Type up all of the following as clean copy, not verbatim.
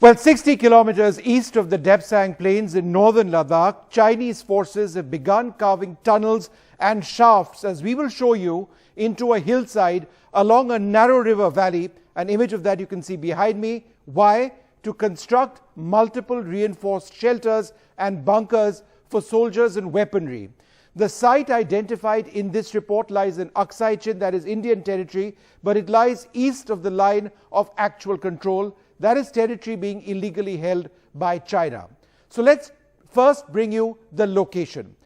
Well, 60 kilometers east of the Depsang Plains in northern Ladakh, Chinese forces have begun carving tunnels and shafts, as we will show you, into a hillside along a narrow river valley. An image of that you can see behind me. Why? To construct multiple reinforced shelters and bunkers for soldiers and weaponry. The site identified in this report lies in Aksai Chin, that is Indian territory, but it lies east of the line of actual control. That is territory being illegally held by China. So let's first bring you the location.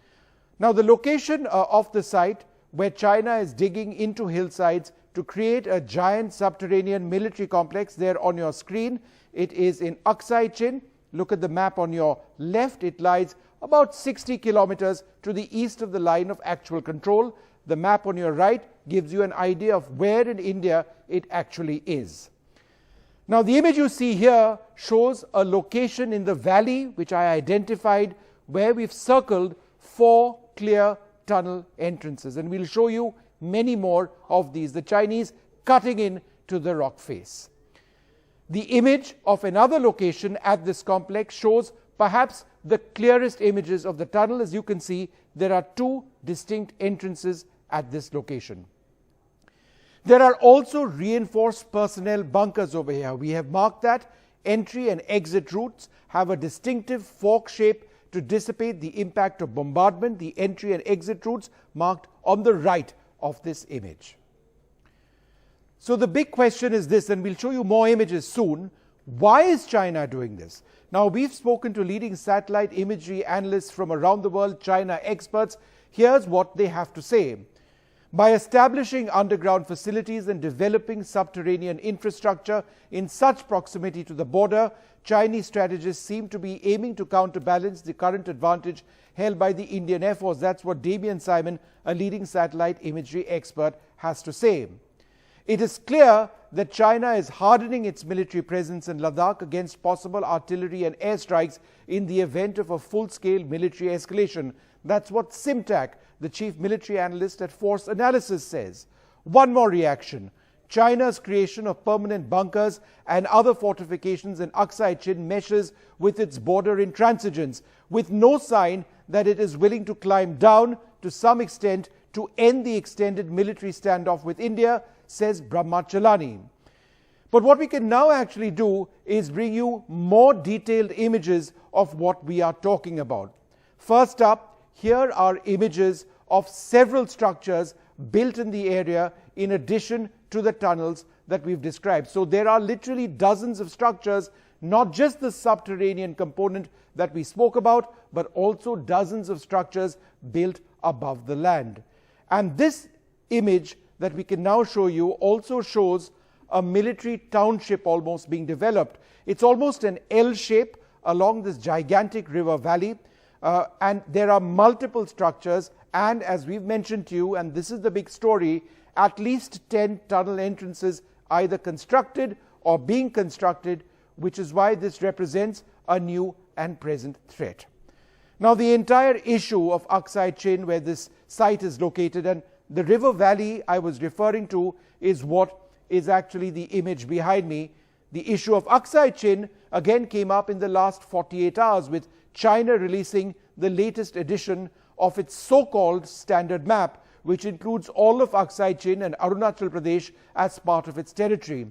Now, the location of the site where China is digging into hillsides to create a giant subterranean military complex there on your screen. It is in Aksai Chin. Look at the map on your left. It lies about 60 kilometers to the east of the line of actual control. The map on your right gives you an idea of where in India it actually is. Now, the image you see here shows a location in the valley which I identified, where we've circled 4 clear tunnel entrances, and we'll show you many more of these, the Chinese cutting in to the rock face. The image of another location at this complex shows perhaps the clearest images of the tunnel. As you can see, there are 2 distinct entrances at this location. There are also reinforced personnel bunkers over here. We have marked that. Entry and exit routes have a distinctive fork shape to dissipate the impact of bombardment. The entry and exit routes marked on the right of this image. So the big question is this, and we'll show you more images soon. Why is China doing this? Now, we've spoken to leading satellite imagery analysts from around the world, China experts. Here's what they have to say. By establishing underground facilities and developing subterranean infrastructure in such proximity to the border, Chinese strategists seem to be aiming to counterbalance the current advantage held by the Indian Air Force. That's what Damien Simon, a leading satellite imagery expert, has to say. It is clear that China is hardening its military presence in Ladakh against possible artillery and airstrikes in the event of a full-scale military escalation. That's what Simtak, the chief military analyst at Force Analysis, says. One more reaction. China's creation of permanent bunkers and other fortifications in Aksai Chin meshes with its border intransigence, with no sign that it is willing to climb down to some extent to end the extended military standoff with India, says Brahmachalani. But what we can now actually do is bring you more detailed images of what we are talking about. First up, here are images of several structures built in the area in addition to the tunnels that we've described. So there are literally dozens of structures, not just the subterranean component that we spoke about, but also dozens of structures built above the land. And this image that we can now show you also shows a military township almost being developed. It's almost an L shape along this gigantic river valley, and there are multiple structures, and as we've mentioned to you, and this is the big story, at least 10 tunnel entrances either constructed or being constructed, which is why this represents a new and present threat. Now, the entire issue of Aksai Chin, where this site is located, and the river valley I was referring to is what is actually the image behind me. The issue of Aksai Chin again came up in the last 48 hours, with China releasing the latest edition of its so-called standard map, which includes all of Aksai Chin and Arunachal Pradesh as part of its territory.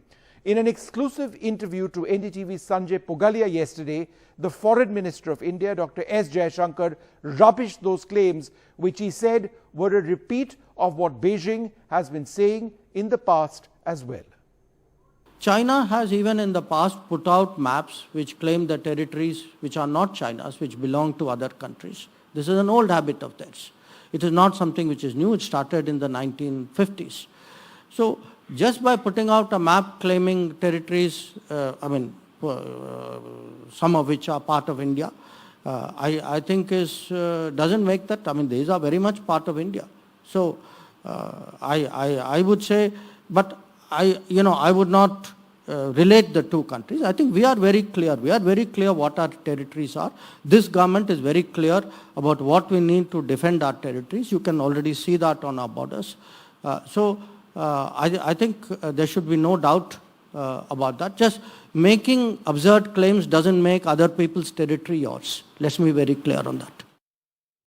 In an exclusive interview to NDTV's Sanjay Pugalia yesterday, the Foreign Minister of India, Dr. S. Jaishankar, rubbished those claims, which he said were a repeat of what Beijing has been saying in the past as well. China has even in the past put out maps which claim the territories which are not China's, which belong to other countries. This is an old habit of theirs. It is not something which is new. It started in the 1950s. So just by putting out a map claiming territories, some of which are part of India, I think doesn't make that. These are very much part of India. So I would say, but I would not relate the two countries. I think we are very clear. We are very clear what our territories are. This government is very clear about what we need to defend our territories. You can already see that on our borders. I think there should be no doubt about that. Just making absurd claims doesn't make other people's territory yours. Let's be very clear on that.